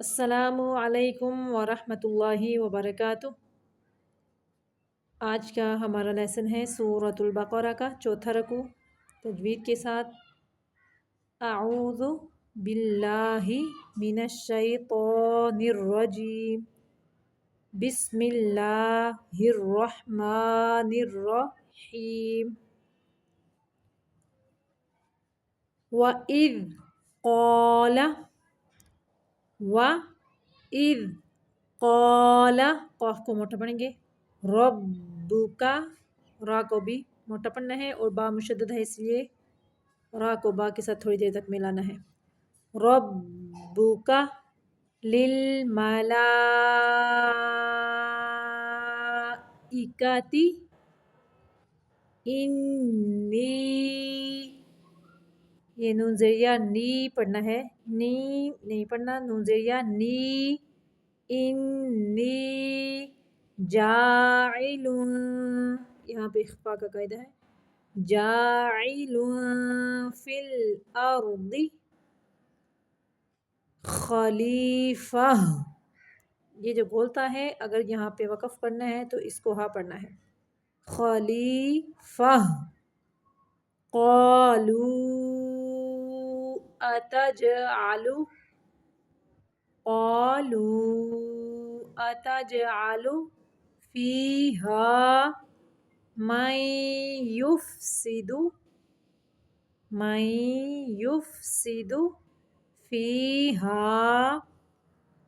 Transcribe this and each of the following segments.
السلام علیکم ورحمۃ اللہ وبرکاتہ۔ آج کا ہمارا لیسن ہے سورۃ البقرہ کا چوتھا رکوع تجوید کے ساتھ۔ اعوذ باللہ من الشیطان الرجیم، بسم اللہ الرحمن الرحیم۔ وَإِذْ قَالَ، وَإِذْ قَالَ، قاف کو موٹا پڑھیں گے، ربک، را کو بھی موٹا پڑھنا ہے اور با مشدد ہے اس لیے را کو با کے ساتھ تھوڑی دیر تک ملانا ہے۔ ربک للملائکۃ انی، یہ نون زیرہ نی پڑھنا ہے، نی نہیں پڑھنا، نون زیرہ نی، انی جاعل، یہاں پہ اخفاء کا قاعدہ ہے، جاعل فی الارض خلیفہ، یہ جو بولتا ہے اگر یہاں پہ وقف کرنا ہے تو اس کو ہا پڑھنا ہے، خلیفہ۔ قالوا اتجعل، قالوا اتجعل فیہا من یفسد فیہا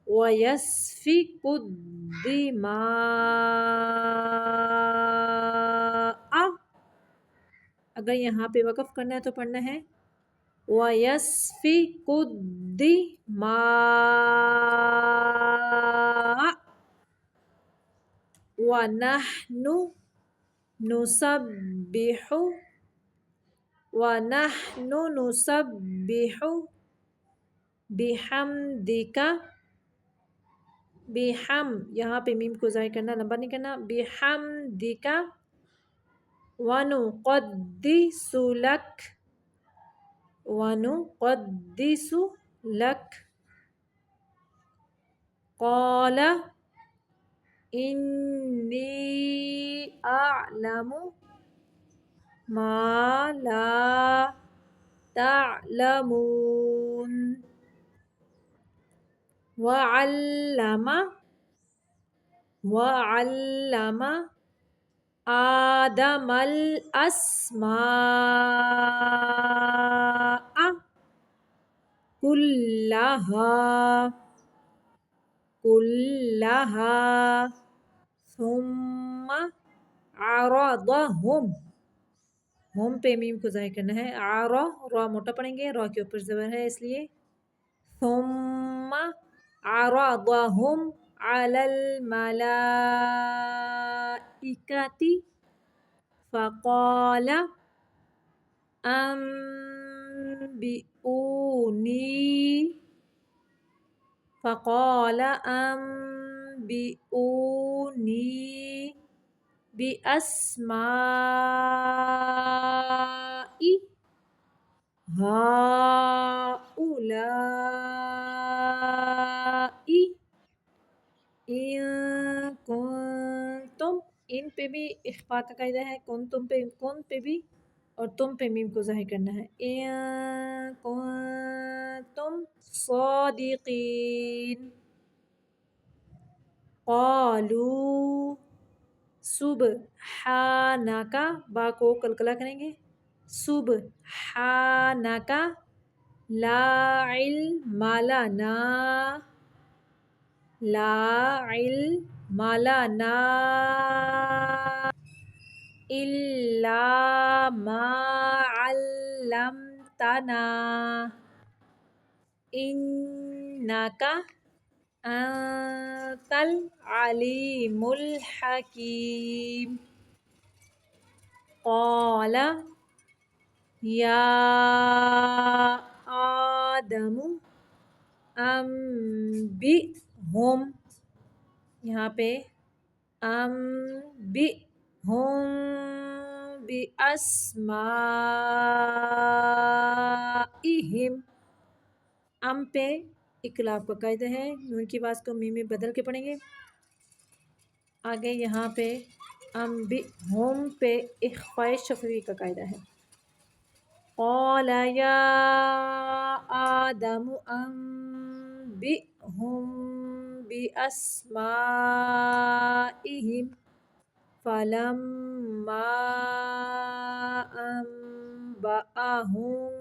ویسفک الدماء، اگر یہاں پہ وقف کرنا ہے تو پڑھنا ہے وَيَسْفِكُ الدِّمَاءَ وَنَحْنُ نُسَبِّحُ بِحَمْدِكَ، یہاں پہ میم کو ظاہر کرنا، لمبا نہیں کرنا، بِحَمْدِكَ وَنُقَدِّسُ لَكَ، قَالَ إِنِّي أَعْلَمُ مَا لَا تَعْلَمُونَ، وَعَلَّمَ آدَمَ الْأَسْمَاءَ كُلَّهَا ثُمَّ عَرَضَهُمْ، ہم پہ میم کو ظاہر کرنا ہے، را موٹا پڑھیں گے، را کے اوپر زبر ہے اس لیے، ثم عرضهم على الملائكة فقال أنبئوني بأسماء هؤلاء إن كنتم، ان پہ بھی اخفاء کا قاعدہ ہے، کن پہ بھی اور تم پہ میم کو ظاہر کرنا ہے، إن كنتم صادقین۔ قالوا سبحانک، با کو قلقلہ کریں گے، سبحانک لا علم لنا إلا ما علمتنا إنك أنت العليم الحكيم۔ قال یا آدم انبئہم، یہاں پہ انبئہم باسمائہم، ام پہ اقلاب کا قاعدہ ہے، نون کی آواز کو میم میں بدل کے پڑھیں گے۔ آگے یہاں پہ ہم پہ اخفاء شفوی کا قاعدہ ہے۔ قال یا آدم انبئہم باسمائہم فلما انبأهم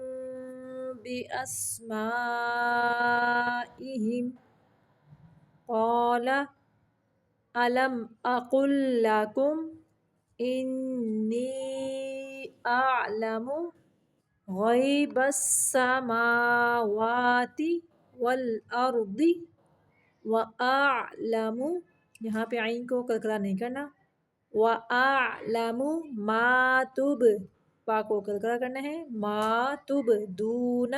باسمائہم قال ألم أقل لكم إني أعلم غيب السماوات والأرض وأعلم، یہاں پہ عین کو کلکلا نہیں کرنا، وأعلم ما با کو کلکلا کرنا ہے، ما تبدون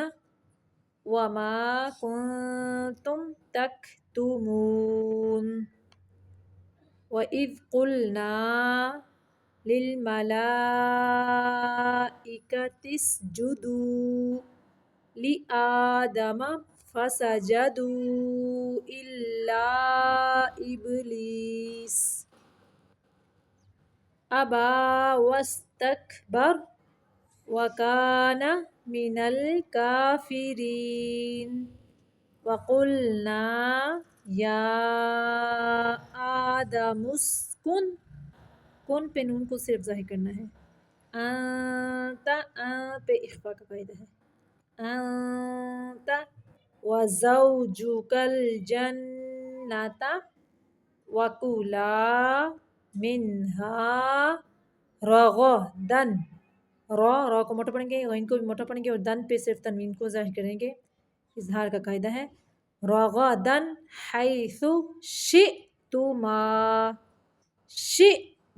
وما كنتم تكتمون وَإِذْ قُلْنَا لِلْمَلَائِكَةِ اسْجُدُوا لِآدَمَ فَسَجَدُوا إِلَّا إِبْلِيسَ أَبَى وَاسْتَكْبَرَ وَكَانَ مِنَ الْكَافِرِينَ وَقُلْنَا یا آدم اسکن، کن پہ نون کو صرف ظاہر کرنا ہے، انت پہ اخفاء کا قاعدہ ہے، انت وزوجک الجنۃ وکلا منہا رغدن، را کو موٹا پڑھیں گے، غین کو بھی موٹا پڑھیں گے اور دن پہ صرف تنوین کو ظاہر کریں گے، اظہار کا قاعدہ ہے۔ رغدن حیث شئتما،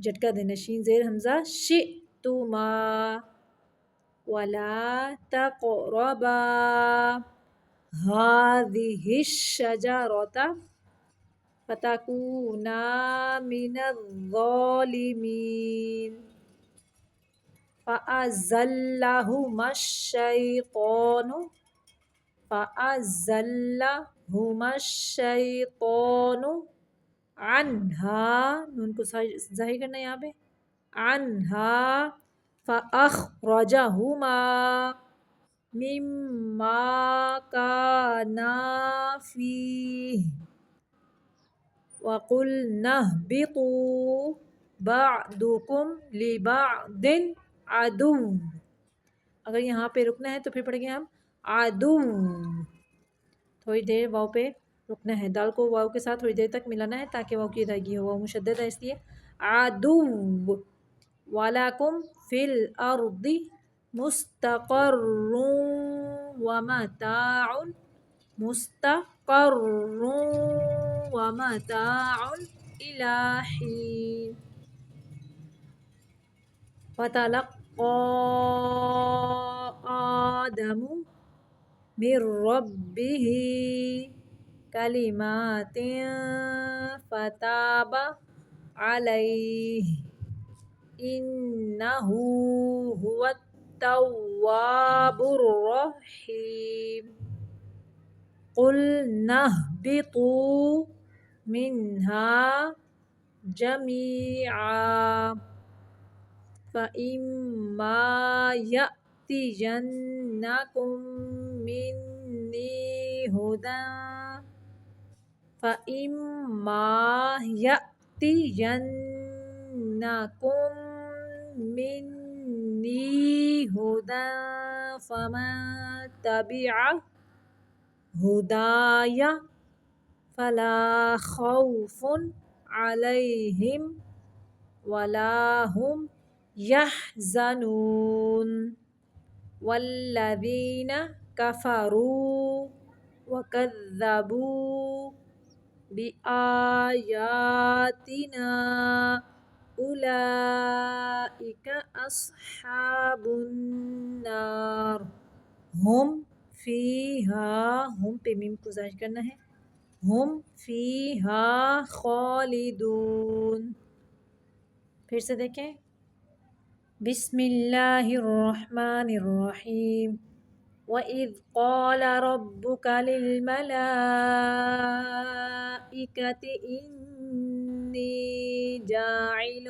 جھٹکا دینا، شین زیر حمزہ، شئتما ولا تقربا هذه الشجرة فتكونا من الظالمين فأزلهما الشیطان عنہا، نون کو ظاہر کرنا ہے یہاں پہ، عنہا فأخرجہما مما کانا فیہ وقلنا اہبطوا بعضکم لبعض عدو، اگر یہاں پہ رکنا ہے تو پھر پڑھیں گے ہم عدو، تھوڑی دیر واؤ پہ رکنا ہے، دال کو واؤ کے ساتھ تھوڑی دیر تک ملانا ہے تاکہ واؤ کی ادائیگی ہو، واؤ مشدد ہے اس لیے عدو، وَلَكُمْ فِي الْأَرْضِ مُسْتَقَرٌّ وَمَتَاعٌ إِلَى حِينٍ فَتَلَقَّى آدَمُ من ربه کلمات فتاب علیہ انہ هو التواب الرحیم قلنا اہبطوا منہا جمیعا فإما يأتينكم مني هدى فمن تبع هداي فلا خوف عليهم ولا هم يحزنون والذین کفروا وکذبوا بآیاتنا اولئک اصحاب النار ہم فیہا، ہم پہ میم کو ظاہر کرنا ہے، ہم فیہا خالدون۔ پھر سے دیکھیں، بسم اللہ الرحمن الرحیم وإذ قال ربك للملائكة إني جاعل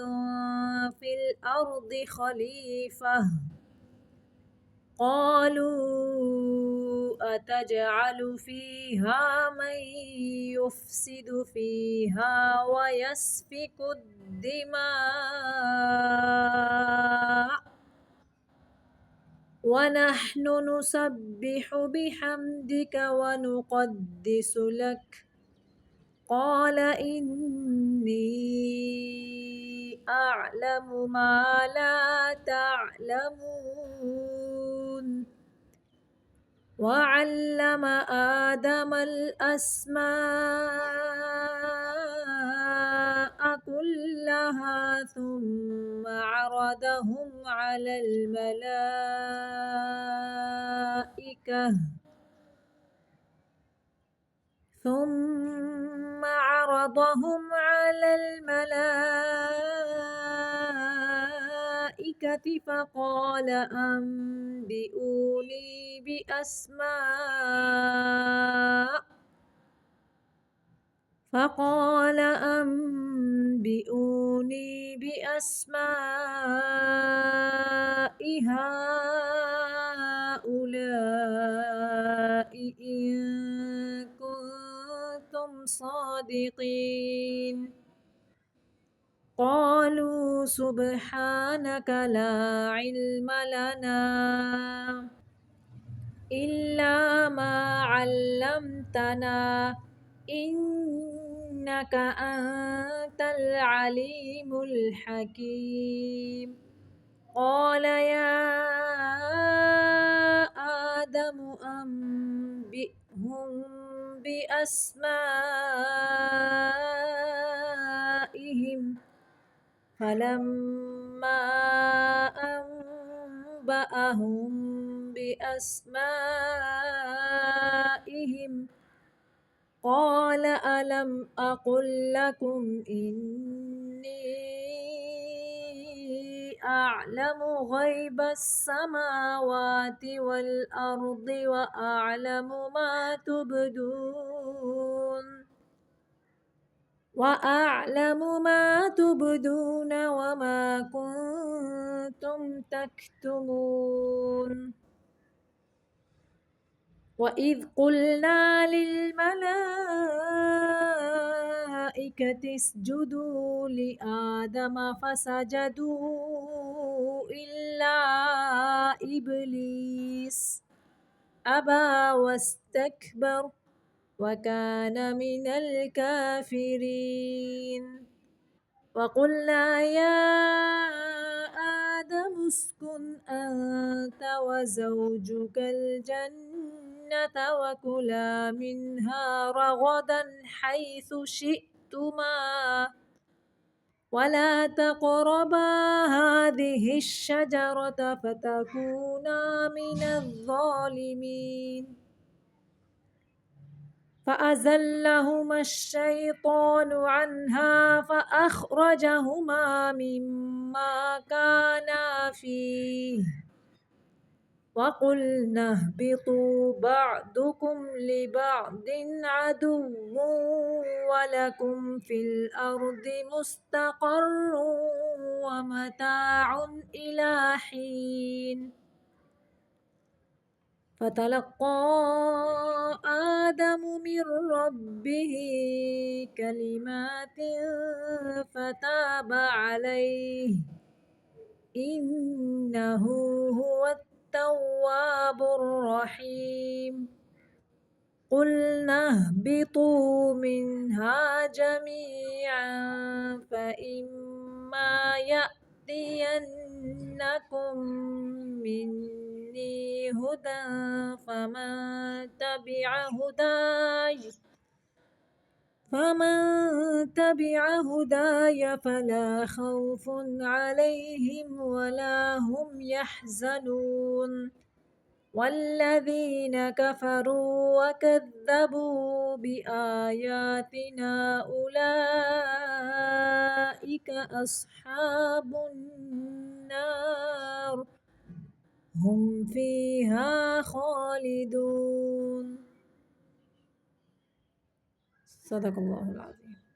في الأرض خليفة قالوا أتجعل فيها من يفسد فيها ويسفك الدماء ونحن نسبح بحمدك ونقدس لك قال إني أعلم ما لا تعلمون وعلم آدم الأسماء كلها ثم عرضهم على الملائكة فقال أنبئوني بأسماء هؤلاء إن كنتم صادقين قالوا سبحانك لا علم لنا إلا ما علمتنا إنك أنت العليم الحكيم قال يا آدم أنبئهم بأسمائهم فلما أنبأهم بأسمائهم قال ألم أقل لكم إني أعلم غيب السماوات والأرض وأعلم ما تبدون وما كنتم تكتمون وإذ قلنا للملائكة اسجدوا لآدم فسجدوا إلا إبليس أبى واستكبر وكان من الكافرين وقلنا يا آدم اسكن أنت وزوجك الجنة وكلا منها رغدا حيث شئتما ولا تقربا هذه الشجرة فتكونا من الظالمين فأزلهما الشيطان عنها فأخرجهما مما كانا فيه وقلنا اهبطوا بعضكم لبعض عدو ولكم في الأرض مستقر ومتاع إلى حين فتلقى آدم من ربه كلمات فتاب عليه إنه هو التواب الرحيم قلنا اهبطوا منها جميعا فإما يأتينكم مني هدى فمن تبع هداي فلا خوف عليهم ولا هم يحزنون والذين كفروا وكذبوا بآياتنا أولئك أصحاب النار هم فيها خالدون. صدق الله العظيم.